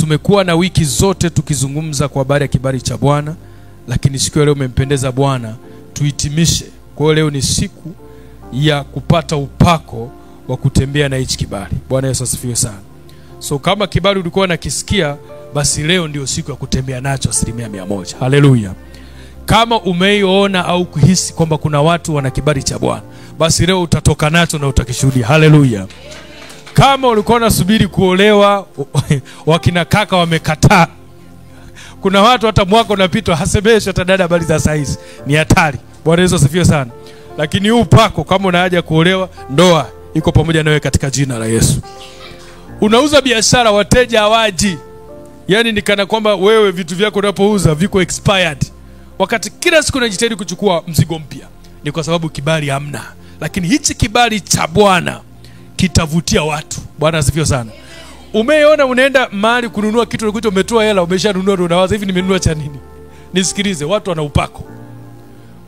tumekuwa na wiki zote tukizungumza kwa habari ya kibali cha Bwana, lakini siku ya leo umempendeza Bwana tuhitimishe. Kwa leo ni siku ya kupata upako wa kutembea na hichi kibali. Bwana Yesu asifiwe sana. So kama kibali ulikuwa unakisikia, basi leo ndio siku ya kutembea nacho 100%. Haleluya. Kama umeiona au kuhisi kwamba kuna watu wana kibali cha Bwana, basi leo utatoka nacho na utakishuhudia. Haleluya. Kama ulikuwa unasubiri kuolewa, wakina kaka wamekataa. Kuna watu hata mwaka unapita hasemeshwi hata dada habari za saizi. Ni hatari. Bwana Yesu asifiwe sana. Lakini huu upako, kama una haja kuolewa, ndoa iko pamoja nawe katika jina la Yesu. Unauza biashara, wateja hawaji. Yaani ni kana kwamba wewe vitu vyako unapouza viko expired, wakati kila siku unajitahidi kuchukua mzigo mpya. Ni kwa sababu kibali hamna. Lakini hichi kibali cha Bwana kitavutia watu. Bwana asifiwe sana. Umeona unaenda mahali kununua kitu, unakuta umetoa hela, umeshanunua, unawaza hivi nimenunua cha nini? Nisikilize, watu wana upako.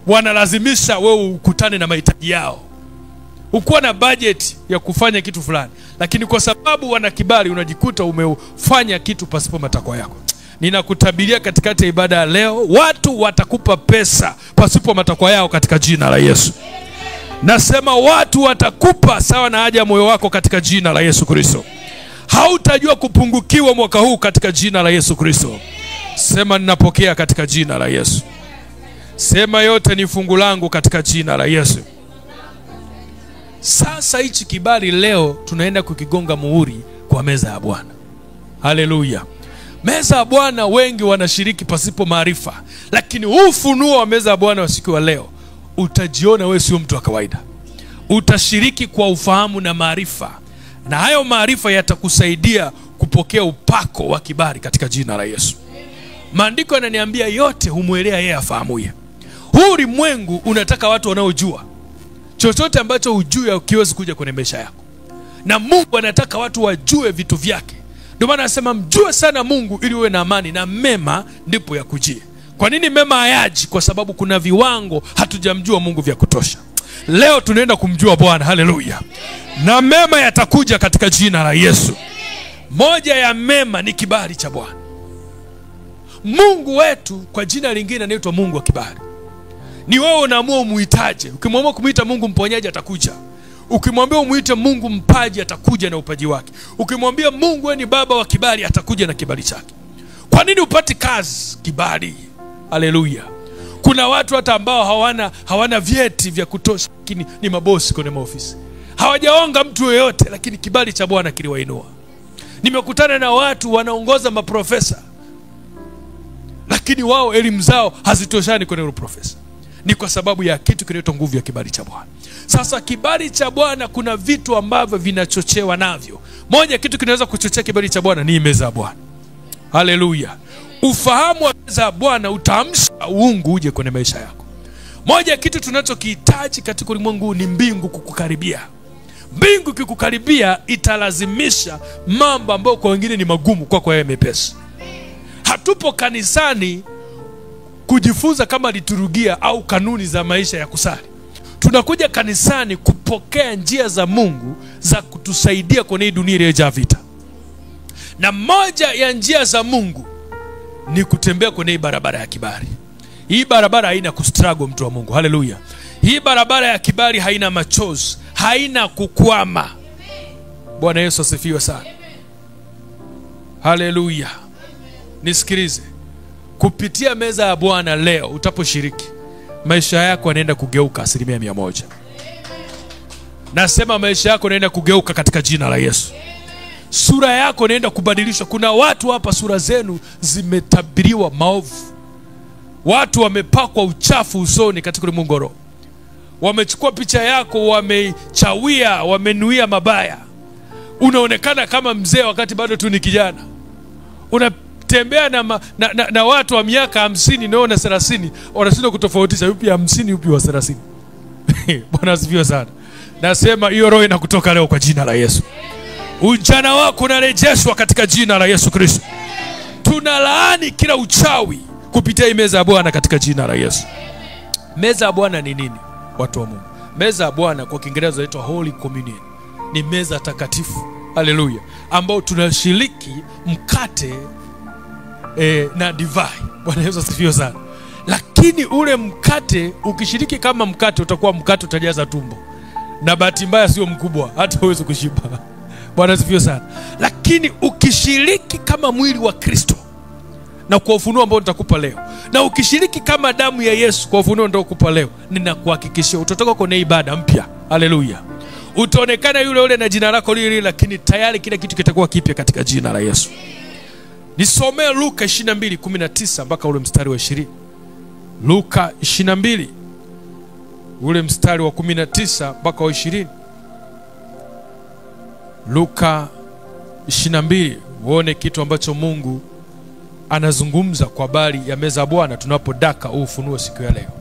Wanalazimisha wewe ukutane na mahitaji yao. Ukuwa na budget ya kufanya kitu fulani, lakini kwa sababu wana kibali unajikuta umefanya kitu pasipo matakwa yako. Ninakutabiria katikati ya ibada leo, watu watakupa pesa pasipo matakwa yao katika jina la Yesu. Nasema watu watakupa sawa na haja ya moyo wako katika jina la Yesu Kristo. Hautajua kupungukiwa mwaka huu katika jina la Yesu Kristo. Sema ninapokea katika jina la Yesu. Sema yote ni fungu langu katika jina la Yesu. Sasa hichi kibali leo tunaenda kukigonga muhuri kwa meza ya Bwana. Haleluya. Meza ya Bwana wengi wanashiriki pasipo maarifa, lakini ufunuo wa meza ya Bwana wa siku ya leo utajiona wewe sio mtu wa kawaida. Utashiriki kwa ufahamu na maarifa, na hayo maarifa yatakusaidia kupokea upako wa kibali katika jina la Yesu. Maandiko yananiambia yote humuelea yeye afahamuye. Huu ulimwengu unataka watu wanaojua. Chochote ambacho hujui hakiwezi kuja kwenye maisha yako. Na Mungu anataka watu wajue vitu vyake. Ndio maana anasema mjue sana Mungu ili uwe na amani, na mema ndipo yakujie. Kwa nini mema hayaji? Kwa sababu kuna viwango hatujamjua Mungu vya kutosha. Leo tunaenda kumjua Bwana. Haleluya. Na mema yatakuja katika jina la Yesu. Moja ya mema ni kibali cha Bwana. Mungu wetu kwa jina lingine anaitwa Mungu wa kibali. Ni wewe unaamua umuitaje. Ukimwamua kumuita Mungu mponyaji atakuja. Ukimwambia umuite Mungu mpaji atakuja na upaji wake. Ukimwambia Mungu wewe ni baba wa kibali atakuja na kibali chake. Kwa nini upati kazi? Kibali. Haleluya. Kuna watu hata ambao hawana vyeti vya kutosha, lakini ni mabosi kwenye maofisi. Hawajaonga mtu yoyote, lakini kibali cha Bwana kiliwainua. Nimekutana na watu wanaongoza maprofesa, lakini wao elimu zao hazitoshani kwenye uprofesa. Ni kwa sababu ya kitu kinaitwa nguvu ya kibali cha Bwana. Sasa kibali cha Bwana kuna vitu ambavyo vinachochewa navyo. Moja kitu kinaweza kuchochea kibali cha Bwana ni meza ya Bwana. Haleluya. Ufahamu wa meza ya Bwana utaamsha uungu uje kwenye maisha yako. Moja kitu tunachokihitaji katika ulimwengu ni mbingu kukukaribia. Mbingu kikukaribia italazimisha mambo ambayo kwa wengine ni magumu kwa yeye mepesi. Hatupo kanisani kujifunza kama liturujia au kanuni za maisha ya kusali. Tunakuja kanisani kupokea njia za Mungu za kutusaidia kwenye hii dunia iliyojaa vita. Na moja ya njia za Mungu ni kutembea kwenye hii barabara ya kibali. Hii barabara haina kustruggle mtu wa Mungu. Haleluya. Hii barabara ya kibali haina machozi, haina kukwama. Bwana Yesu asifiwe sana. Haleluya. Nisikilize. Kupitia meza ya Bwana leo utaposhiriki, maisha yako yanaenda kugeuka 100%. Nasema maisha yako yanaenda kugeuka katika jina la Yesu. Sura yako inaenda kubadilishwa. Kuna watu hapa sura zenu zimetabiriwa maovu. Watu wamepakwa uchafu usoni katika ulimwengu wa roho. Wamechukua picha yako, wamechawia, wamenuia mabaya. Unaonekana kama mzee wakati bado tu ni kijana. Unatembea na watu wa miaka 50 na 30, wanashindwa kutofautisha yupi 50 yupi wa 30. Bwana asifiwe sana. Nasema hiyo roho inakutoka leo kwa jina la Yesu. Ujana wako unarejeshwa katika jina la Yesu Kristo. Tunalaani kila uchawi kupitia meza ya Bwana katika jina la Yesu. Meza ya Bwana ni nini? Watu wa Mungu. Meza ya Bwana kwa Kiingereza inaitwa Holy Communion. Ni meza takatifu. Haleluya. ambao tunashiriki mkate na divai. Bwana Yesu asifiwe sana. Lakini ule mkate ukishiriki kama mkate, utakuwa mkate utajaza tumbo, na bahati mbaya sio mkubwa, hata huwezi kushiba. Bwana asifiwe sana. Lakini ukishiriki kama mwili wa Kristo, na kwa ufunuo ambao nitakupa leo, na ukishiriki kama damu ya Yesu kwa ufunuo ndio nitakupa leo, ninakuhakikishia utatoka kwenye ibada mpya. Haleluya. Utaonekana yule yule na jina lako lile, lakini tayari kila kitu kitakuwa kipya katika jina la Yesu. Nisomee Luka 22:19 mpaka ule mstari wa 20. Luka 22 ule mstari wa 19 mpaka wa 20. Luka 22, uone kitu ambacho Mungu anazungumza kwa habari ya meza ya Bwana tunapodaka ufunuo siku ya leo.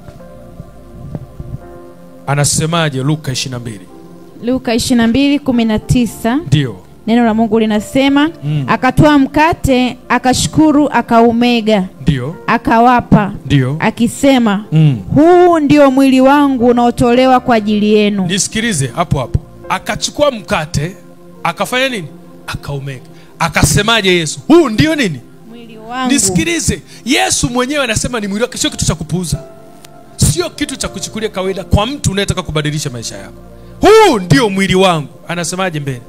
Anasemaje Luka 22? Luka 22:19. Ndio. Neno la Mungu linasema, akatoa mkate, akashukuru, akaumega. Ndio. Akawapa. Ndio. Akisema, huu ndio mwili wangu unaotolewa kwa ajili yenu. Nisikilize hapo hapo. Akachukua mkate, akafanya nini? Akaumega. Akasemaje Yesu? Huu ndio nini? Mwili wangu. Nisikilize. Yesu mwenyewe anasema ni mwili wake, sio kitu cha kupuuza. Sio kitu cha kuchukulia kawaida kwa mtu unayetaka kubadilisha maisha yako. Huu ndio mwili wangu. Anasemaje mbele?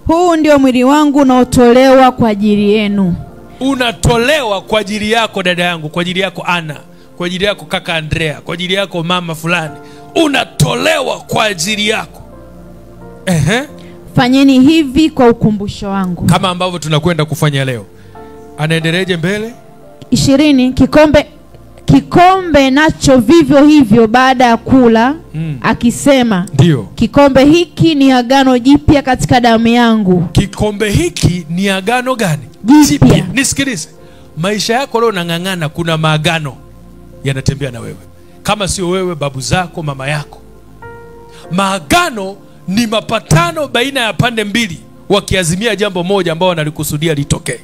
Huu ndio mwili wangu unaotolewa kwa ajili yenu. Unatolewa kwa ajili yako dada yangu, kwa ajili yako Ana, kwa ajili yako kaka Andrea, kwa ajili yako mama fulani. Unatolewa kwa ajili yako. Fanyeni hivi kwa ukumbusho wangu. Kama ambavyo tunakwenda kufanya leo. Anaendeleaje mbele? 20, kikombe nacho vivyo hivyo baada ya kula, akisema, ndio, kikombe hiki ni agano jipya katika damu yangu. Kikombe hiki ni agano gani? Jipya. Nisikilize. Maisha yako leo unang'ang'ana, kuna maagano yanatembea na wewe. Kama sio wewe, babu zako, mama yako. Maagano ni mapatano baina ya pande mbili wakiazimia jambo moja ambao wanalikusudia litokee.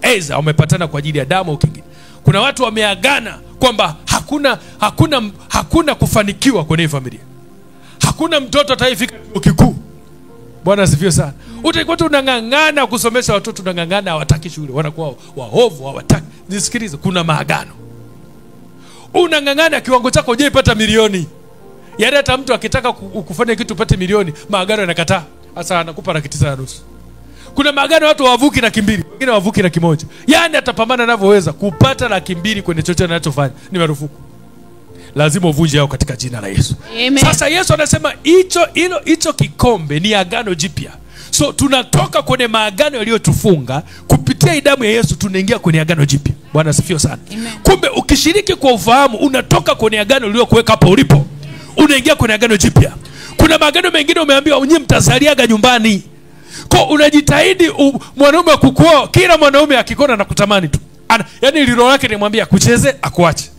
Aidha wamepatana kwa ajili ya damu au kingine. Kuna watu wameagana kwamba hakuna kufanikiwa kwenye familia. Hakuna mtoto atakayefika chuo kikuu. Bwana asifiwe sana. Utaikuwa tu unang'ang'ana kusomesha watoto, unang'ang'ana hawataki shule, wanakuwa waovu, hawataki. Nisikilize, kuna maagano. Unang'ang'ana kiwango chako hujaipata milioni. Yaani hata mtu akitaka kufanya kitu upate milioni, maagano yanakataa. Sasa anakupa 9,500. Kuna maagano watu wavuki na 200, wengine wavuki na 1. Yaani atapambana anavyoweza kupata 200 kwenye chochote anachofanya. Ni marufuku. Lazima uvunje yao katika jina la Yesu. Amen. Sasa Yesu anasema hicho kikombe ni agano jipya. So tunatoka kwenye maagano yaliyotufunga, kupitia damu ya Yesu tunaingia kwenye agano jipya. Bwana asifiwe sana. Amen. Kumbe ukishiriki kwa ufahamu, unatoka kwenye agano lililokuweka hapo ulipo, unaingia kwenye agano jipya. Kuna maagano mengine umeambiwa nyinyi mtazaliaga nyumbani. Kwa unajitahidi mwanaume kukuoa, kila mwanaume akikona na kutamani tu. Yaani lilo lake nimwambia kucheze akuache.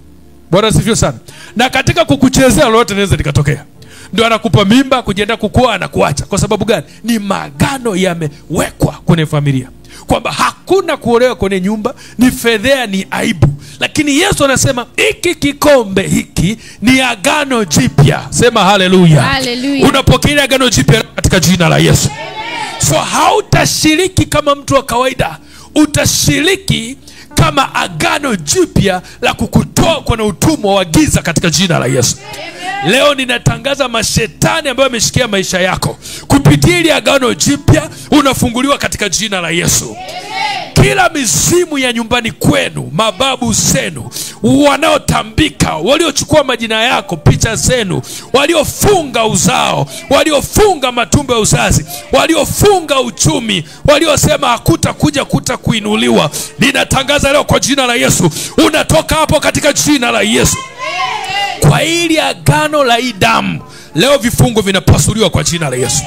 Bwana asifiwe sana. Na katika kukuchezea lolote linaweza likatokea. Ndio anakupa mimba, kujienda kukuoa, anakuacha. Kwa sababu gani? Ni maagano yamewekwa kwenye familia. Kwamba hakuna kuolewa kwenye nyumba, ni fedhea, ni aibu. Lakini Yesu anasema hiki kikombe hiki ni agano jipya. Sema haleluya. Haleluya. Unapokea agano jipya katika jina la Yesu. So hautashiriki kama mtu wa kawaida. Utashiriki kama agano jipya la kukutoa kwenye utumwa wa giza katika jina la Yesu. Leo ninatangaza mashetani ambayo yameshikia maisha yako, kupitia ile agano jipya unafunguliwa katika jina la Yesu. Kila mizimu ya nyumbani kwenu, mababu zenu wanaotambika, waliochukua majina yako, picha zenu, waliofunga uzao, waliofunga matumbo ya uzazi, waliofunga uchumi, waliosema hakutakuja kuinuliwa, ninatangaza leo kwa jina la Yesu, unatoka hapo katika jina la Yesu. Kwa ili agano la damu, leo vifungo vinapasuliwa kwa jina la Yesu.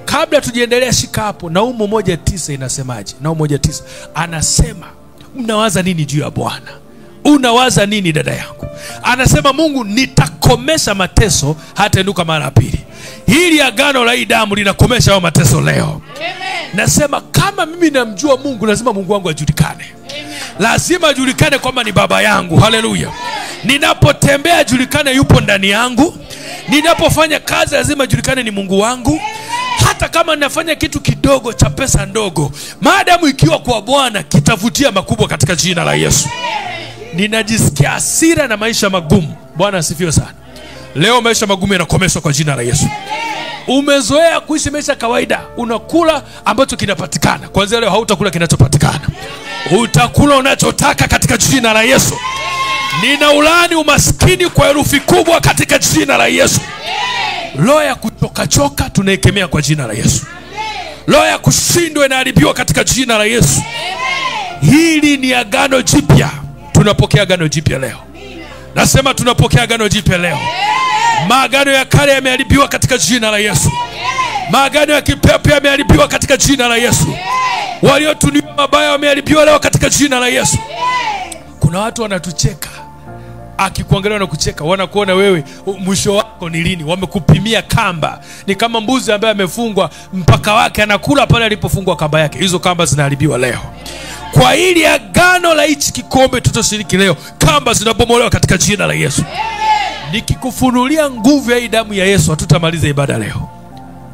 Kabla tujiendelea, shika hapo. Naumu 1:9 inasemaje? Naumu 1:9 anasema, mnawaza nini juu ya Bwana? Unawaza nini dada yangu? Anasema Mungu, nitakomesha mateso hata inuka mara pili. Hili agano la damu linakomesha hayo mateso leo. Nasema kama mimi namjua Mungu, lazima Mungu wangu ajulikane. Lazima ajulikane kwamba ni baba yangu. Haleluya. Ninapotembea ajulikane yupo ndani yangu. Ninapofanya kazi lazima ajulikane ni Mungu wangu. hata kama ninafanya kitu kidogo cha pesa ndogo, maadamu ikiwa kwa Bwana kitavutia makubwa katika jina la Yesu. Ninajisikia hasira na maisha magumu. Bwana asifiwe sana. Leo maisha magumu yanakomeshwa kwa jina la Yesu. Umezoea kuishi maisha kawaida, unakula ambacho kinapatikana. Kwanza leo hautakula kinachopatikana. Utakula unachotaka katika jina la Yesu. Ninaulaani umaskini kwa herufi kubwa katika jina la Yesu. Roho ya kuchoka tunaikemea kwa jina la Yesu. Roho ya kushindwa inaharibiwa katika jina la Yesu. Hili ni agano jipya. Tunapokea agano jipya leo. Nasema tunapokea agano jipya leo. Maagano ya kale yameharibiwa katika jina la Yesu. Maagano ya kipepo yameharibiwa katika jina la Yesu. Waliotunia mabaya wameharibiwa leo katika jina la Yesu. Kuna watu wanatucheka, akikuangalia na kucheka, wanakuona wewe mwisho wako ni lini. Wamekupimia kamba. Ni kama mbuzi ambaye amefungwa mpaka wake, anakula pale alipofungwa kamba yake. Hizo kamba zinaharibiwa leo. Kwa hili agano la hichi kikombe tutashiriki leo, kamba zinabomolewa katika jina la Yesu. Nikikufunulia nguvu ya hii damu ya Yesu, hatutamaliza ibada leo.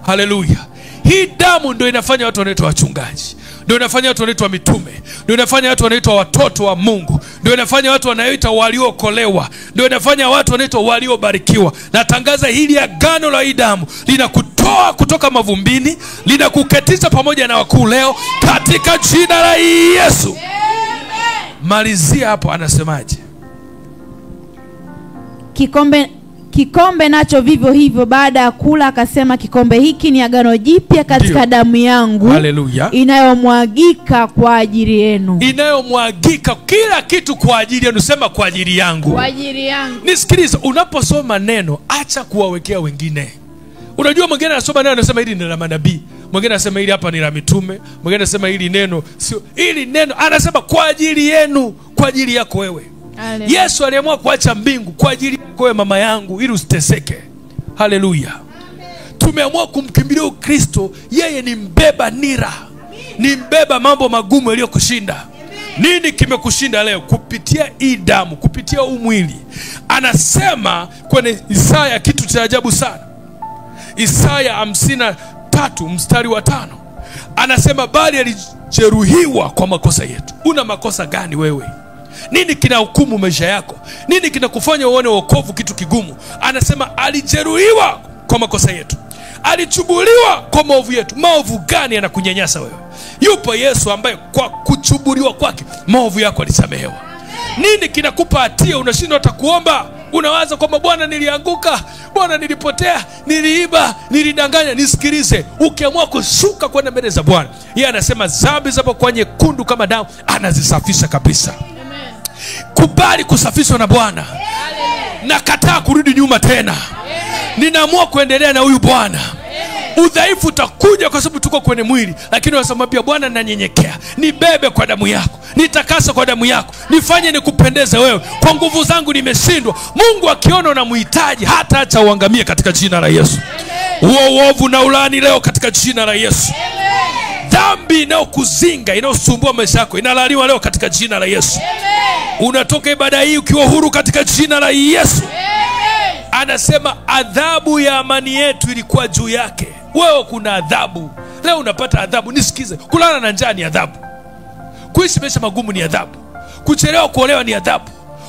Haleluya. Hii damu ndio inafanya watu wanaitwa wachungaji, ndio inafanya watu wanaitwa mitume, ndio inafanya watu wanaitwa watoto wa Mungu, ndio inafanya watu wanaitwa waliookolewa, ndio inafanya watu wanaitwa waliobarikiwa. Natangaza hili agano la hii damu linakutoa kutoka mavumbini, linakuketisha pamoja na wakuu leo katika jina la Yesu. Malizia hapo, anasemaje? Kikombe nacho vivyo hivyo baada ya kula akasema, kikombe hiki ni agano jipya katika damu yangu. Haleluya. Inayomwagika kwa ajili yenu. Inayomwagika, kila kitu kwa ajili yenu. Sema kwa ajili yangu. Kwa ajili yangu. Nisikilize, unaposoma neno acha kuwawekea wengine. Unajua mwingine anasoma neno anasema hili ni la manabii, mwingine anasema hili hapa ni la mitume, mwingine anasema hili neno sio, hili neno anasema kwa ajili yenu, kwa ajili yako wewe. Hallelujah. Yesu aliamua kuacha mbingu kwa ajili yako wewe mama yangu, ili usiteseke. Haleluya. Tumeamua kumkimbilia Kristo, yeye ni mbeba nira, ni mbeba mambo magumu yaliyokushinda. Nini kimekushinda leo? Kupitia hii damu, kupitia huu mwili. Anasema kwenye Isaya kitu cha ajabu sana. Isaya 53 mstari wa 5. Anasema bali alijeruhiwa kwa makosa yetu. Una makosa gani wewe? Nini kinahukumu maisha yako? Nini kinakufanya uone wokovu kitu kigumu? Anasema alijeruhiwa kwa makosa yetu, alichubuliwa kwa maovu yetu. Maovu gani yanakunyanyasa wewe? Yupo Yesu ambaye kwa kuchubuliwa kwake maovu yako alisamehewa. Nini kinakupa hatia unashindwa hata kuomba? Unawaza kwamba Bwana nilianguka, Bwana nilipotea, niliiba, nilidanganya. Nisikilize, ukiamua kushuka kwenda mbele za Bwana, yeye anasema dhambi zako kwa nyekundu kama damu, anazisafisha kabisa. Kubali kusafishwa na Bwana. Nakataa kurudi nyuma tena. Ninaamua kuendelea na huyu Bwana. Udhaifu utakuja kwa sababu tuko kwenye mwili, lakini unasema pia Bwana nanyenyekea, nibebe kwa damu yako, nitakasa kwa damu yako, nifanye nikupendeze wewe. Kwa nguvu zangu nimeshindwa. Mungu akiona unamhitaji hata acha uangamie katika jina la Yesu. Huo uovu na ulaani leo katika jina la Yesu. Dhambi inayokuzinga, inayosumbua maisha yako, inalaaniwa leo katika jina la Yesu. Unatoka ibada hii ukiwa huru katika jina la Yesu. Anasema adhabu ya amani yetu ilikuwa juu yake. Wewe kuna adhabu. Leo unapata adhabu. Nisikize, kulala na njaa ni adhabu. Kuishi maisha magumu ni adhabu. Kuchelewa kuolewa ni adhabu.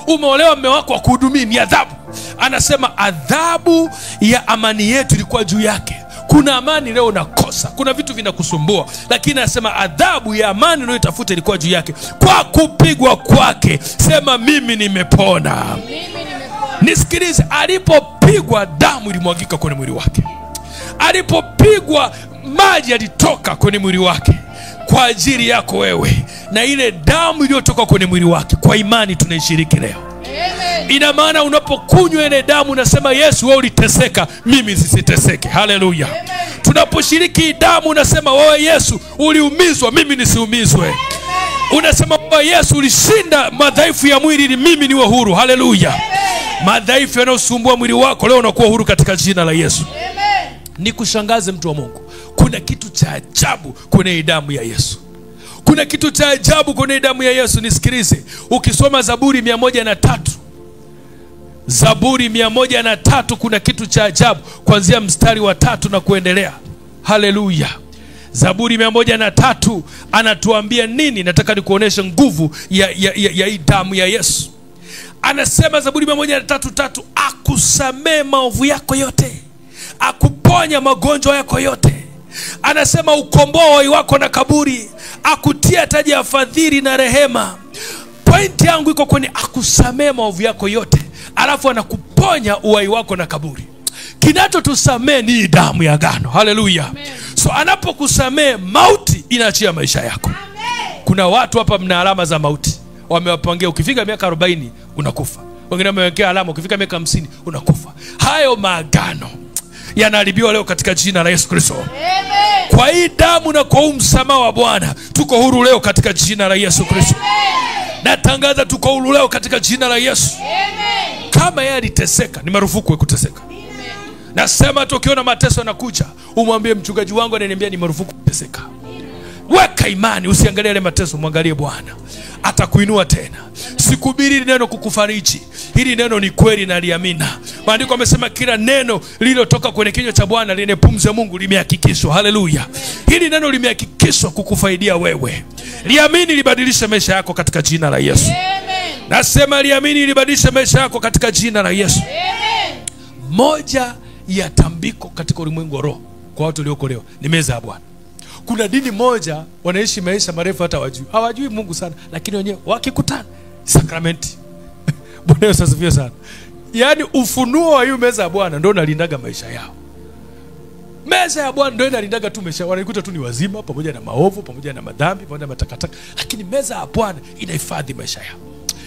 Umeolewa mume wako akuhudumii ni adhabu. Anasema adhabu ya amani yetu ilikuwa juu yake. Kuna amani leo unakosa, kuna vitu vinakusumbua, lakini anasema adhabu ya amani unayotafuta ilikuwa juu yake. Kwa kupigwa kwake, sema mimi nimepona. Nisikilize, alipopigwa damu ilimwagika kwenye mwili wake. Alipopigwa maji yalitoka kwenye mwili wake kwa ajili yako wewe, na ile damu iliyotoka kwenye mwili wake kwa imani tunaishiriki leo. Ina maana unapokunywa ile damu unasema Yesu wewe uliteseka, mimi nisiteseke. Haleluya. Tunaposhiriki damu unasema wewe Yesu uliumizwa, mimi nisiumizwe. Unasema wewe Yesu ulishinda madhaifu ya mwili ili mimi niwe huru. Haleluya. Madhaifu yanayosumbua mwili wako leo unakuwa huru katika jina la Yesu. Nikushangaze mtu wa Mungu, kuna kitu cha ajabu kwenye damu ya Yesu. Kuna kitu cha ajabu kwenye damu ya Yesu. Nisikilize, ukisoma Zaburi 103, Zaburi 103, kuna kitu cha ajabu kuanzia mstari wa 3 na kuendelea. Haleluya. Zaburi 103 anatuambia nini? Nataka nikuoneshe nguvu ya hii damu ya Yesu. Anasema Zaburi 103:3, akusamee maovu yako yote, akuponya magonjwa yako yote. Anasema ukomboa uhai wako na kaburi, akutia taji ya fadhili na rehema. Pointi yangu iko kwenye akusamee maovu yako yote, alafu anakuponya uhai wako na kaburi. Kinachotusamee ni damu ya agano. Haleluya. So anapokusamee, mauti inaachia maisha yako. Amen. Kuna watu hapa mna alama za mauti. Wamewapangia ukifika miaka 40 unakufa. Wengine wamewekea alama ukifika miaka 50 unakufa. Hayo maagano yanaharibiwa leo katika jina la Yesu Kristo. Amen. Kwa hii damu na kwa huu msamaha wa Bwana tuko huru leo katika jina la Yesu Kristo. Natangaza tuko huru leo katika jina la Yesu. Amen. Kama yeye aliteseka, ni marufuku kuteseka. Nasema tu ukiona mateso yanakuja, umwambie mchungaji wangu ananiambia ni marufuku kuteseka. Weka imani, usiangalie ile mateso, mwangalie Bwana. Atakuinua tena. Sikubiri neno kukufariji. Hili neno ni kweli na liamina. Maandiko yamesema kila neno lililotoka kwenye kinywa cha Bwana lenye pumzi ya Mungu limehakikishwa. Haleluya. Hili neno limehakikishwa kukufaidia wewe. Liamini libadilishe maisha yako katika jina la Yesu. Amen. Nasema liamini libadilishe maisha yako katika jina la Yesu. Amen. Moja ya tambiko katika ulimwengu wa roho kwa watu waliokolewa ni meza ya Bwana. Kuna dini moja wanaishi maisha marefu hata hawajui Mungu sana, lakini wenyewe wakikutana sakramenti. Bwana Yesu asifiwe sana. Yaani ufunuo wa hiyo meza ya Bwana ndio unalindaga maisha yao. Meza ya Bwana ndio inalindaga tu maisha. Wanaikuta tu ni wazima pamoja na maovu, pamoja na madhambi, pamoja na matakataka, lakini meza ya Bwana inahifadhi maisha yao.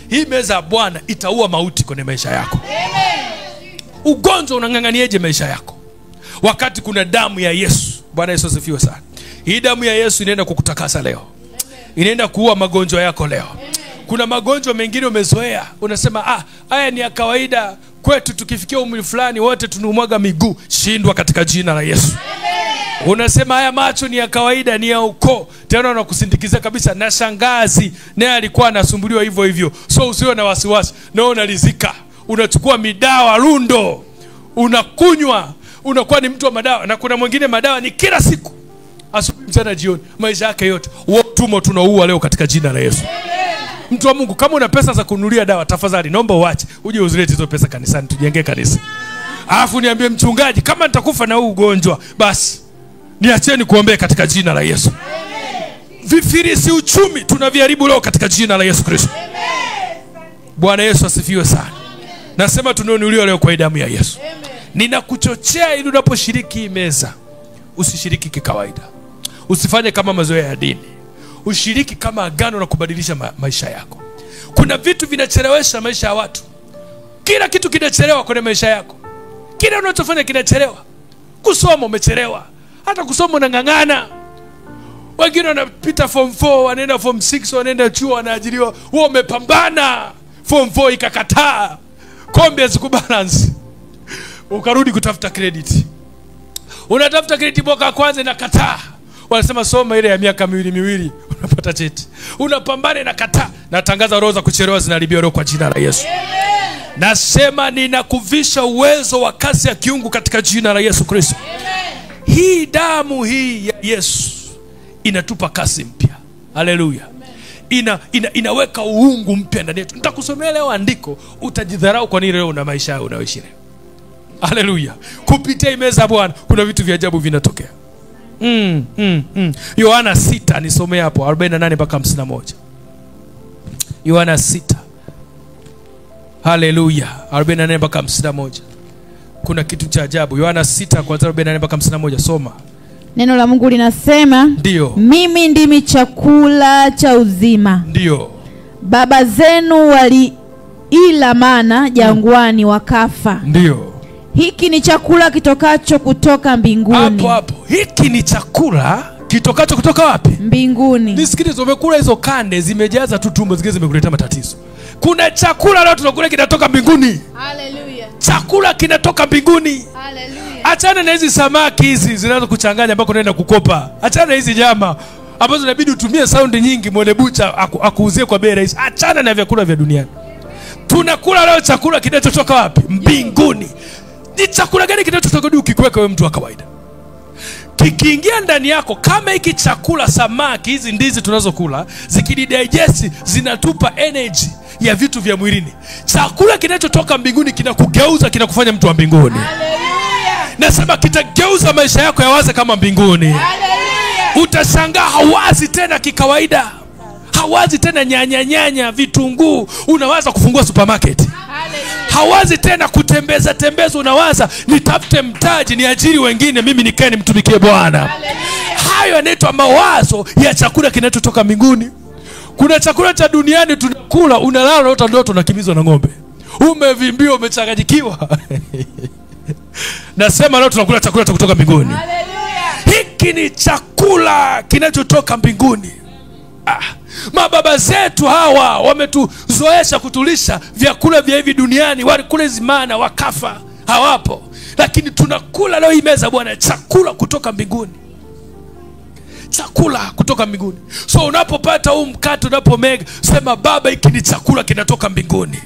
Hii meza ya Bwana itaua mauti kwenye maisha yako. Amen. Ugonjwa unang'ang'anieje maisha yako wakati kuna damu ya Yesu? Bwana Yesu asifiwe sana. Hii damu ya Yesu inaenda kukutakasa leo. Inaenda kuua magonjwa yako leo. Kuna magonjwa mengine umezoea, unasema haya ni ya kawaida kwetu, tukifikia umri fulani wote tunumwaga miguu. Shindwa katika jina la Yesu. Unasema haya macho ni ya kawaida, ni ya ukoo, tena unakusindikiza kabisa na shangazi naye alikuwa anasumbuliwa hivyo hivyo. So usiwe na wasiwasi, na unalizika. Unachukua midawa rundo, unakunywa, unakuwa ni mtu wa madawa. Na kuna mwingine madawa ni kila siku, asubuhi, mchana, jioni, maisha yake yote. Utumwa tunaua leo katika jina la Yesu. Mtu wa Mungu, kama una pesa za kununulia dawa, tafadhali naomba uache, uje uzilete hizo pesa kanisani, tujenge kanisa. Alafu niambie mchungaji, kama nitakufa na huu ugonjwa, basi niacheni kuombea katika jina la Yesu. Vifirisi uchumi tunaviharibu leo katika jina la Yesu Kristo. Bwana Yesu asifiwe sana. Nasema tunaonuliwa leo kwa damu ya Yesu. Ninakuchochea ili unaposhiriki meza usishiriki kikawaida. Usifanye kama mazoea ya dini. Ushiriki kama agano na kubadilisha maisha yako. Kuna vitu vinachelewesha maisha ya watu. Kila kitu kinachelewa kwenye maisha yako. Kila unachofanya kinachelewa. Kusoma umechelewa. Hata kusoma unang'ang'ana. Wengine wanapita form 4, wanaenda form 6, wanaenda chuo, wanaajiriwa. Wewe umepambana. Form 4 ikakataa. Kombe zikubalance. Ukarudi kutafuta credit. Unatafuta credit mwaka kwanza na kataa. Wanasema soma ile ya miaka miwili unapata cheti. Unapambana na kataa. Natangaza roho za kuchelewa zinaharibiwa leo kwa jina la Yesu. Amen. Nasema ninakuvisha uwezo wa kazi ya kiungu katika jina la Yesu Kristo. Amen. Hii damu hii ya Yesu inatupa kazi mpya. Haleluya. Inaweka uungu mpya ndani yetu. Nitakusomea leo andiko, utajidharau kwa nini leo una maisha yako unayoishi leo. Haleluya. Kupitia meza ya Bwana kuna vitu vya ajabu vinatokea. Yohana 6 nisomea hapo 48 mpaka 51. Yohana 6. Haleluya. 48 mpaka 51. Kuna kitu cha ajabu. Yohana 6 kuanzia 48 mpaka 51, soma. Neno la Mungu linasema, ndio, mimi ndimi chakula cha uzima. Ndio. Baba zenu waliila mana jangwani wakafa. Ndio. Hiki ni chakula kitokacho kutoka mbinguni. Hapo. Hiki ni chakula kitokacho kutoka wapi? Mbinguni. Nisikilize, umekula hizo kande zimejaza tu tumbo, zingine zimekuletea matatizo. Kuna chakula leo tunakula kinatoka mbinguni. Haleluya. Chakula kinatoka mbinguni. Haleluya. Achana na hizi samaki hizi zinazo kuchanganya ambako unaenda kukopa. Achana na hizi nyama ambazo inabidi utumie sound nyingi mwone bucha akuuzie kwa bei rahisi. Achana na vyakula vya duniani. Tunakula leo chakula kinachotoka wapi? Mbinguni. Ni chakula gani kinachotoka ukikweka wewe mtu wa kawaida? kikiingia ndani yako, kama hiki chakula, samaki, hizi ndizi tunazokula, zikidigest zinatupa energy ya vitu vya mwilini. Chakula kinachotoka mbinguni kinakugeuza, kinakufanya mtu wa mbinguni. Haleluya. Nasema kitageuza maisha yako yawaze kama mbinguni. Haleluya. Utashangaa hawazi tena kikawaida. Hawazi tena nyanya vitunguu, unawaza kufungua supermarket. Haleluya. Hawazi tena kutembeza, unawaza nitafute mtaji, niajiri wengine, mimi nikae nimtumikie Bwana. Haleluya. Hayo yanaitwa mawazo ya chakula kinachotoka mbinguni. Kuna chakula cha duniani tunakula, unalala unaota ndoto unakimbizwa na ng'ombe. Umevimbiwa, umechanganyikiwa. Nasema leo tunakula chakula cha kutoka mbinguni. Haleluya. Hiki ni chakula kinachotoka mbinguni. Mababa zetu hawa wametuzoesha kutulisha vyakula vya hivi duniani. Walikula zimana wakafa, hawapo. Lakini tunakula leo hii meza Bwana, chakula kutoka mbinguni. Chakula kutoka mbinguni. So unapopata huu mkate, unapomega, sema Baba, hiki ni chakula kinatoka mbinguni.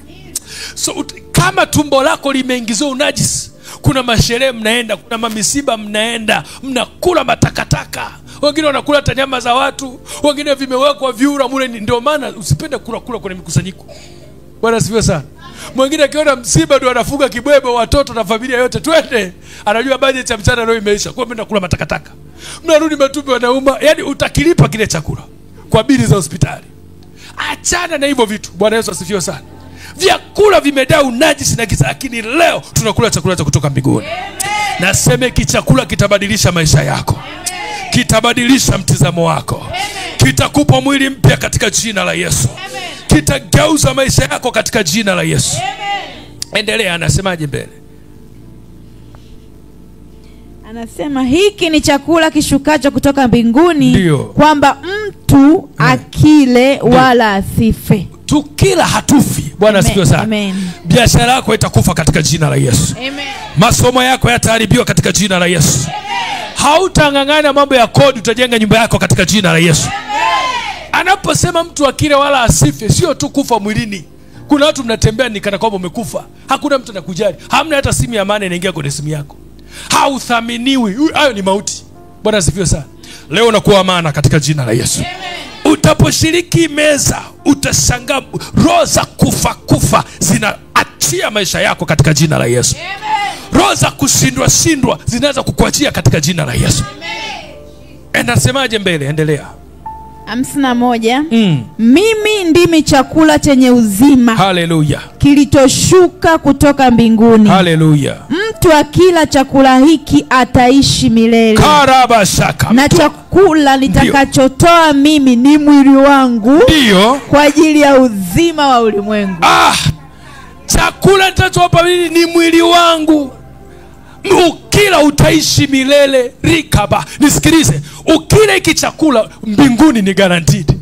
So kama tumbo lako limeingiziwa unajisi, kuna masherehe mnaenda, kuna mamisiba mnaenda, mnakula matakataka. Wengine wanakula tanyama za watu, wengine vimewekwa viura mule. Ndio maana usipende kula kwenye mikusanyiko. Bwana asifiwe sana. Mwingine akiona msiba ndio anafunga kibwebo, watoto na familia yote twende. Anajua budget ya mchana leo imeisha, kwa mimi nakula matakataka. Mnarudi matumbo yanauma, yani utakilipa kile chakula kwa bili za hospitali. Achana na hivyo vitu. Bwana Yesu asifiwe sana. Vyakula vimejaa unajisi na giza, lakini leo tunakula chakula cha kutoka mbinguni. Nasema hiki chakula kitabadilisha maisha yako. Kitabadilisha mtizamo wako. Kitakupa mwili mpya katika jina la Yesu. Kitageuza maisha yako katika jina la Yesu. Endelea, anasemaje mbele? Anasema hiki ni chakula kishukacho kutoka mbinguni. Ndiyo. Kwamba mtu akile wala asife. Tukila hatufi. Bwana asifiwe sana. Amen. Biashara yako itakufa katika jina la Yesu. Amen. Masomo yako yataharibiwa katika jina la Yesu. Hautangangana mambo ya kodi, utajenga nyumba yako katika jina la Yesu. Anaposema mtu akile wala asife, sio tu kufa mwilini. Kuna watu mnatembea ni kana kwamba umekufa. Hakuna mtu anakujali. Hamna hata simu ya maana inaingia kwenye simu yako. Hauthaminiwi. Hayo ni mauti. Bwana asifiwe sana. Leo unakuwa maana katika jina la Yesu. Utaposhiriki meza, utashangaa roho za kufa zinaachia maisha yako katika jina la Yesu. Roho za kushindwa zinaanza kukuachia katika jina la Yesu. Nasemaje mbele? Endelea. 51. Mimi ndimi chakula chenye uzima. Haleluya. Kilichoshuka kutoka mbinguni. Haleluya. Mtu akila chakula hiki ataishi milele. Karabashaka. Na chakula nitakachotoa mimi ni mwili wangu. Ndio. Kwa ajili ya uzima wa ulimwengu. Chakula nitachowapa mimi ni mwili wangu. Ukila utaishi milele. Rikaba. Nisikilize, ukila hiki chakula mbinguni ni guaranteed.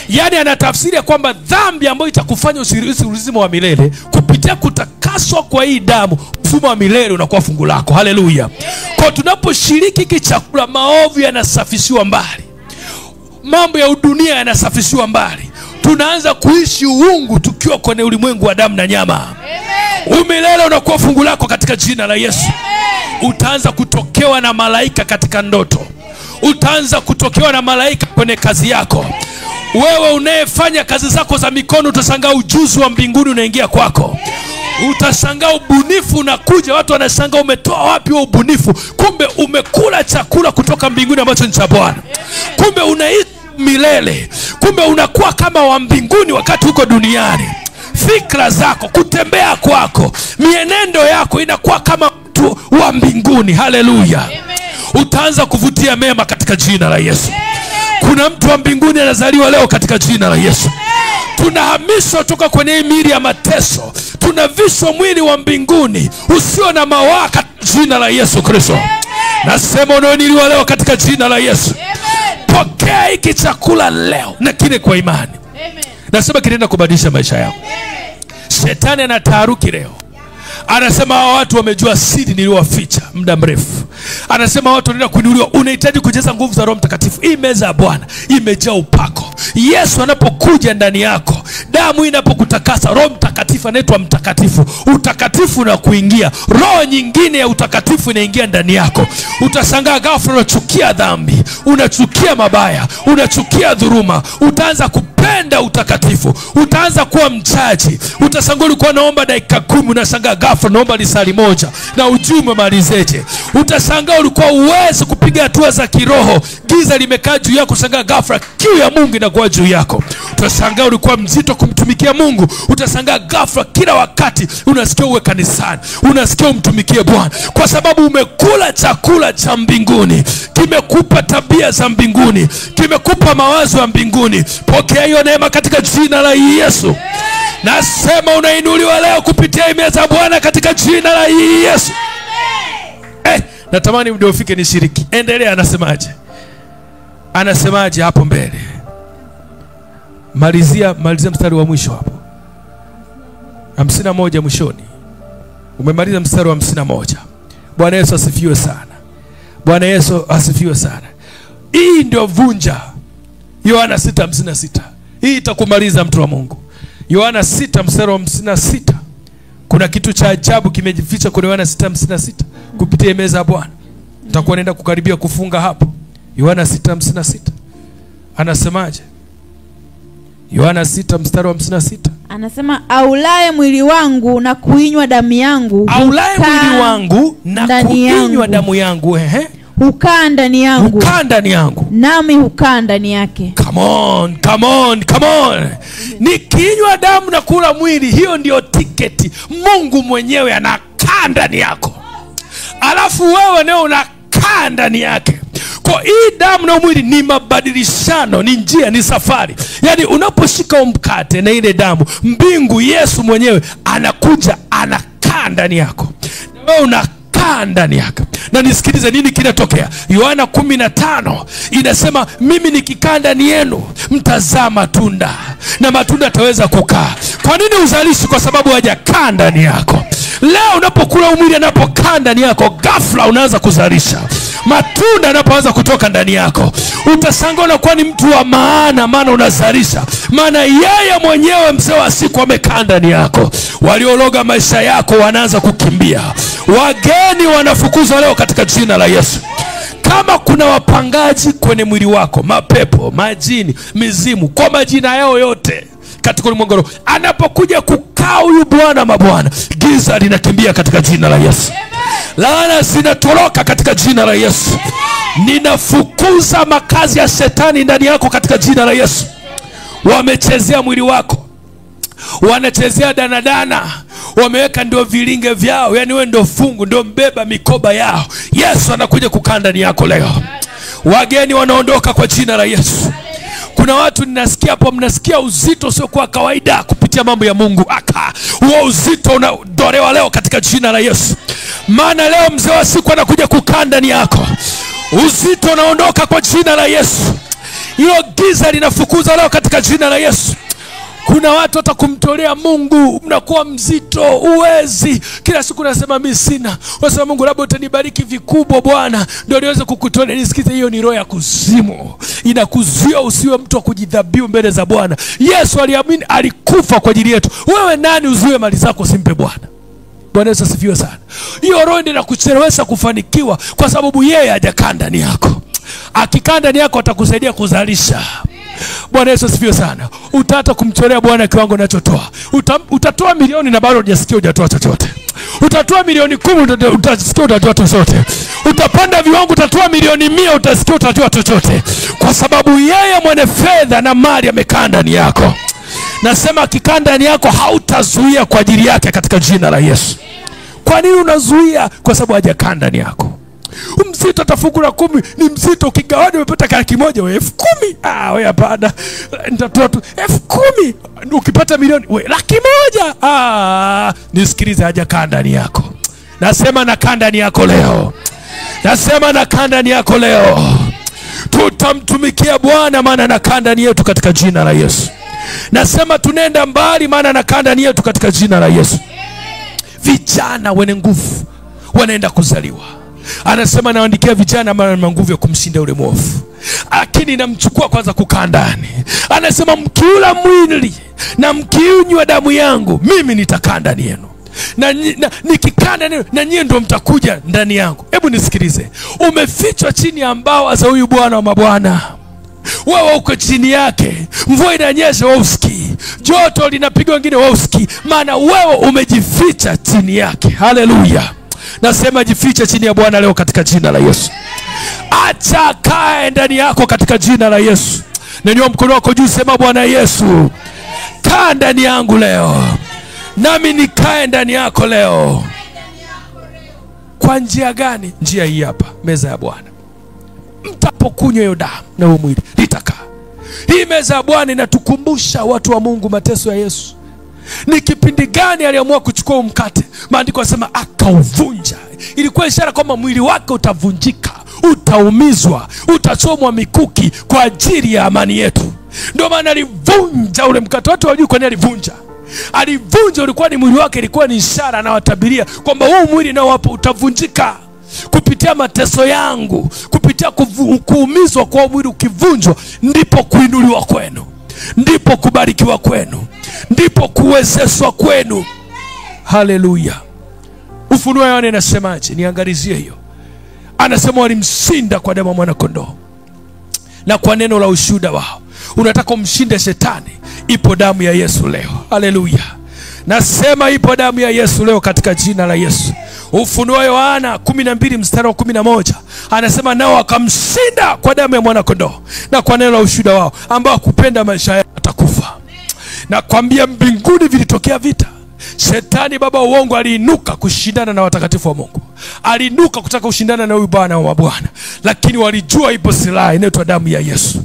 Yani anatafsiri ya kwamba dhambi ambayo itakufanya usirithi uzima wa milele kupitia kutakaswa kwa hii damu, uzima wa milele unakuwa fungu lako. Haleluya. Kwa tunaposhiriki hiki chakula, maovu yanasafishiwa mbali, mambo ya dunia yanasafishiwa mbali. Tunaanza kuishi uungu tukiwa kwenye ulimwengu wa damu na nyama. Umilele unakuwa fungu lako katika jina la Yesu. Utaanza kutokewa na malaika katika ndoto. Utaanza kutokewa na malaika kwenye kazi yako. Wewe unayefanya kazi zako za mikono, utashangaa ujuzi wa mbinguni unaingia kwako. Utashangaa ubunifu unakuja. Watu wanashangaa umetoa wapi huo ubunifu? Kumbe umekula chakula kutoka mbinguni ambacho ni cha Bwana. Kumbe unaishi milele. Kumbe unakuwa kama wa mbinguni wakati uko duniani. Fikra zako, kutembea kwako, mienendo yako inakuwa kama mtu wa mbinguni. Haleluya. Utaanza kuvutia mema katika jina la Yesu. Kuna mtu wa mbinguni anazaliwa leo katika jina la Yesu. Tunahamishwa toka kwenye miili ya mateso, tunavishwa mwili wa mbinguni usio na mawaa katika jina la Yesu Kristo. Nasema unaoniliwa leo katika jina la Yesu. Pokea hiki chakula leo na kile kwa imani. Nasema kinaenda kubadilisha maisha yako. Shetani anataharuki leo. Anasema hawa watu wamejua siri niliyowaficha muda mrefu. Anasema watu wanaenda kuinuliwa. Unahitaji kujaza nguvu za Roho Mtakatifu. Hii meza ya Bwana imejaa upako. Yesu anapokuja ndani yako, damu inapokutakasa, Roho Mtakatifu anaitwa mtakatifu. Utakatifu na kuingia, roho nyingine ya utakatifu inaingia ndani yako. Utashangaa ghafla unachukia dhambi, unachukia mabaya, unachukia dhuluma. Utaanza kupenda utakatifu, utaanza kuwa mchaji. Utashangaa ulikuwa naomba dakika 10, unashangaa ghafla naomba lisali moja na ujumbe malizeje. Utashangaa ulikuwa uwezi kupiga hatua za kiroho, giza limekaa juu yako, shangaa ghafla kiu ya Mungu inakuwa juu yako. Utashangaa ulikuwa mzito kumtumikia Mungu, utashangaa ghafla kila wakati unasikia uwe kanisani, unasikia umtumikie Bwana, kwa sababu umekula chakula cha mbinguni, kimekupa tabia za mbinguni, kimekupa mawazo ya mbinguni. Pokea hiyo neema katika jina la Yesu. Nasema unainuliwa leo kupitia meza ya Bwana katika jina la Yesu. Natamani muda ufike nishiriki. Endelea, anasemaje? Anasemaje hapo mbele? Malizia mstari wa mwisho hapo. 51 mwishoni. Umemaliza mstari wa 51. Bwana Yesu asifiwe sana. Bwana Yesu asifiwe sana. Hii ndio vunja. Yohana 6:56. Hii itakumaliza mtu wa Mungu. Yohana 6 mstari wa 56. Kuna kitu cha ajabu kimejificha kwenye Yohana 6:56 kupitia meza ya Bwana. Tutakuwa nenda kukaribia kufunga hapo. Yohana 6:56. Anasemaje? Yohana 6 mstari wa 56. Anasema aulaye mwili wangu na kuinywa damu yangu, aulaye mwili wangu na kuinywa damu yangu, hukaa ndani yangu, hukaa ndani yangu, nami hukaa ndani yake. Come on, come on, come on. Nikinywa damu na kula mwili, hiyo ndio tiketi. Mungu mwenyewe anakaa ndani yako, alafu wewe ndio unakaa ndani yake. Kwa hii damu na mwili ni mabadilishano, ni njia, ni safari. Yani unaposhika mkate na ile damu, mbingu, Yesu mwenyewe anakuja, anakaa ndani yako, na wewe unakaa ndani yake. Na nisikilize nini kinatokea. Yohana 15 inasema mimi nikikaa ndani yenu mtazaa matunda, na matunda ataweza kukaa. Kwa nini uzalishi? Kwa sababu hajakaa ndani yako. Leo unapokula mwili, anapokaa ndani yako, ghafla unaanza kuzalisha matunda. Yanapoanza kutoka ndani yako, utashangaa unakuwa ni mtu wa maana, maana unazalisha. Maana yeye mwenyewe mzee wa siku amekaa ndani yako. Waliologa maisha yako wanaanza kukimbia. Wageni wanafukuzwa leo katika jina la Yesu. Kama kuna wapangaji kwenye mwili wako, mapepo, majini, mizimu, kwa majina yao yote katika ulimwengu, anapokuja kukaa huyu Bwana mabwana, giza linakimbia katika jina la Yesu. Laana zinatoroka katika jina la Yesu. Ninafukuza makazi ya shetani ndani yako katika jina la Yesu. Wamechezea mwili wako, wanachezea danadana, wameweka ndio vilinge vyao. Yani wewe ndio fungu, ndio mbeba mikoba yao. Yesu anakuja kukaa ndani yako leo. Wageni wanaondoka kwa jina la Yesu. Kuna watu ninasikia hapo, mnasikia uzito sio kwa kawaida kupitia mambo ya Mungu. Huo uzito unaondolewa leo katika jina la Yesu. Maana leo mzee wa siku anakuja kukaa ndani yako. Uzito unaondoka kwa jina la Yesu. Hiyo giza linafukuza leo katika jina la Yesu. Kuna watu hata kumtolea Mungu mnakuwa mzito, uwezi. Kila siku nasema mimi sina. Wasema Mungu labda utanibariki vikubwa Bwana ndio niweze kukutolea. Nisikize, hiyo ni roho ya kuzimu. Inakuzuia usiwe mtu wa kujidhabihu mbele za Bwana. Yesu aliamini, alikufa kwa ajili yetu. Wewe nani uzuie mali zako simpe Bwana? Bwana Yesu asifiwe sana. Hiyo roho ndio inakuchelewesha kufanikiwa, kwa sababu yeye hajakaa ndani yako. Akikaa ndani yako atakusaidia kuzalisha. Bwana Yesu asifiwe sana. Utata kumtolea Bwana kiwango unachotoa. Utatoa milioni na bado hujasikia hujatoa chochote. Utatoa milioni 10 utasikia hujatoa chochote. Utapanda viwango, utatoa milioni 100 utasikia hujatoa chochote. Kwa sababu yeye mwenye fedha na mali amekaa ndani yako. Nasema akikaa ndani yako hautazuia kwa ajili yake katika jina la Yesu. Kwa nini unazuia? Kwa sababu hajakaa ndani yako. Mzito atafungu la 10 ni mzito. Ukigawani umepata kaki moja, wewe 10,000. Wewe hapana, nitatoa tu 10,000. Ukipata milioni, wewe 100,000. Nisikilize, hajakaa ndani yako. Nasema nakaa ndani yako leo. Nasema nakaa ndani yako leo. Tutamtumikia Bwana maana anakaa ndani yetu katika jina la Yesu. Nasema tunenda mbali maana anakaa ndani yetu katika jina la Yesu. Vijana wenye nguvu wanaenda kuzaliwa. Anasema nawaandikia vijana maana na nguvu ya kumshinda yule mwovu. Lakini namchukua kwanza kukaa ndani. Anasema mkiula mwili na mkiunywa damu yangu, mimi nitakaa ndani yenu. Na nikikaa ndani na nyinyi ndio mtakuja ndani yangu. Hebu nisikilize. Umefichwa chini ya mbawa za huyu Bwana wa mabwana. Wewe uko chini yake. Mvua inanyesha wewe usikii. Joto linapiga wengine wewe usikii. Maana wewe umejificha chini yake. Haleluya. Nasema jifiche chini ya Bwana leo katika jina la Yesu. Acha kae ndani yako katika jina la Yesu. Nyanyua mkono wako juu, sema Bwana Yesu, kaa ndani yangu leo. Nami nikae ndani yako leo. Kwa njia gani? Njia hii hapa, meza ya Bwana. Mtapokunywa hiyo damu na huo mwili, nitakaa. Hii meza ya Bwana inatukumbusha watu wa Mungu mateso ya Yesu. Ni kipindi gani aliamua kuchukua mkate? Maandiko yanasema akauvunja. Ilikuwa ishara kwamba mwili wake utavunjika, utaumizwa, utachomwa mikuki kwa ajili ya amani yetu. Ndio maana alivunja ule mkate. Watu hawajui kwa nini alivunja. Alivunja, ulikuwa ni mwili wake, ilikuwa ni ishara na watabiria kwamba huu mwili nao hapo utavunjika kupitia mateso yangu, kupitia kuumizwa kwa mwili. Ukivunjwa ndipo kuinuliwa kwenu, ndipo kubarikiwa kwenu, ndipo kuwezeshwa kwenu. Haleluya. Ufunuo Yohana inasemaje? Niangalizie hiyo. Anasema walimshinda kwa damu ya mwana kondoo na kwa neno la ushuhuda wao. Unataka umshinde shetani? Ipo damu ya Yesu leo. Haleluya. Nasema ipo damu ya Yesu leo katika jina la Yesu. Ufunuo Yohana 12 mstari wa 11 anasema nao wakamshinda kwa damu ya mwana kondoo na kwa neno la ushuhuda wao, ambao kupenda maisha yao atakufa. Na kwambia mbinguni vilitokea vita. Shetani baba uongo aliinuka kushindana na watakatifu wa Mungu. Aliinuka kutaka kushindana na huyu Bwana wa mabwana, lakini walijua ipo silaha inaitwa damu ya Yesu.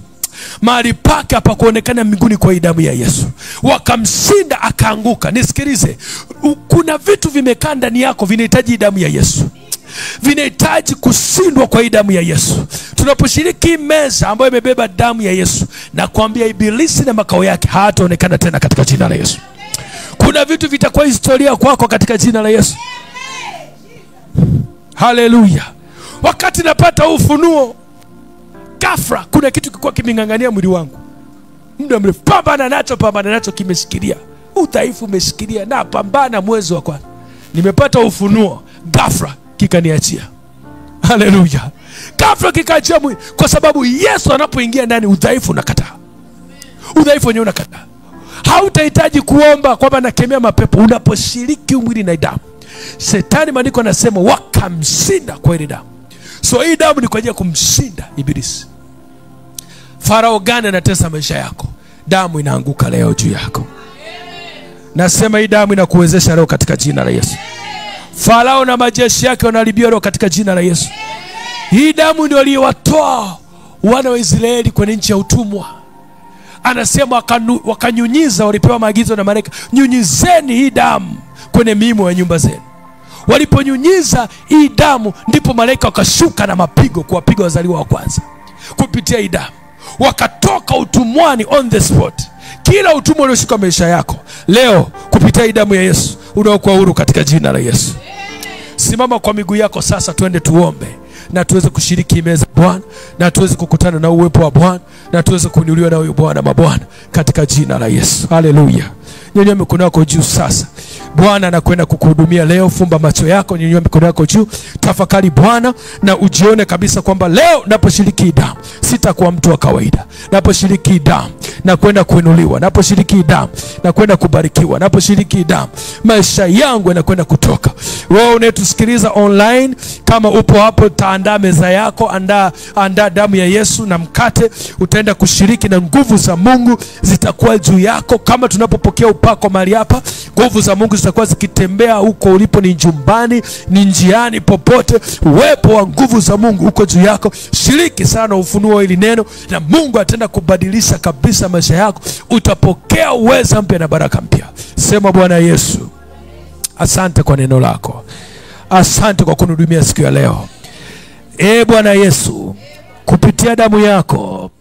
Mahali pake hapa kuonekana mbinguni kwa damu ya Yesu. Wakamshinda akaanguka. Nisikilize, kuna vitu vimekaa ndani yako vinahitaji damu ya Yesu. Vinahitaji kushindwa kwa damu ya Yesu. Tunaposhiriki meza ambayo imebeba damu ya Yesu, na kuambia ibilisi na makao yake hataonekana tena katika jina la Yesu. Kuna vitu vitakuwa historia kwako katika jina la Yesu. Haleluya. Wakati napata ufunuo, ghafla kuna kitu kilikuwa kimengangania mwili wangu muda mrefu. Pambana nacho kimeshikilia. Udhaifu umeshikilia na pambana mwezi wa kwanza. Nimepata ufunuo, ghafla kikaniachia. Haleluya. Ghafla kikaachia mwili, kwa sababu Yesu anapoingia ndani udhaifu unakataa. Udhaifu wenyewe unakataa. Hautahitaji kuomba kwamba nakemea mapepo. Unaposhiriki mwili na damu, Shetani, maandiko yanasema wakamshinda kwa ile damu. So hii damu ni kwa ajili ya kumshinda ibilisi. Farao gani anatesa maisha yako? Damu inaanguka leo juu yako. Nasema hii damu inakuwezesha leo katika jina la Yesu. Farao na majeshi yake wanaharibiwa leo katika jina la Yesu. Hii damu ndio iliyowatoa wana wa Israeli kwenye nchi ya utumwa. Anasema wakanyunyiza, walipewa maagizo na malaika, nyunyizeni hii damu kwenye miimo ya nyumba zenu. Waliponyunyiza hii damu, ndipo malaika wakashuka na mapigo kuwapiga wazaliwa wa kwanza. Kupitia hii damu wakatoka utumwani on the spot. Kila utumwa ulioshuka maisha yako leo, kupitia hii damu ya Yesu unaokuwa huru katika jina la Yesu. Simama kwa miguu yako sasa, twende tuombe na tuweze kushiriki meza Bwana, na tuweze kukutana na uwepo wa Bwana, na tuweze kuinuliwa na huyo Bwana mabwana katika jina la Yesu. Haleluya. Nyanyua mikono yako juu sasa. Bwana anakwenda kukuhudumia leo. Fumba macho yako, nyanyua mikono yako juu. Tafakari Bwana na ujione kabisa kwamba leo naposhiriki damu sitakuwa mtu wa kawaida. Naposhiriki damu na kwenda kuinuliwa. Naposhiriki damu na kwenda kubarikiwa. Naposhiriki damu maisha yangu yanakwenda kutoka. Wewe unayetusikiliza online, kama upo hapo, taandaa meza yako, andaa damu ya Yesu na mkate. Utaenda kushiriki na nguvu za Mungu zitakuwa juu yako. Kama tunapopokea upako mahali hapa, nguvu za Mungu zitakuwa zikitembea huko ulipo, ni nyumbani, ni njiani, popote. Uwepo wa nguvu za Mungu uko juu yako. Shiriki sana ufunuo hili neno, na Mungu ataenda kubadilisha kabisa maisha yako. Utapokea uweza mpya na baraka mpya. Sema Bwana Yesu, asante kwa neno lako. Asante kwa kunihudumia siku ya leo. Bwana Yesu, kupitia damu yako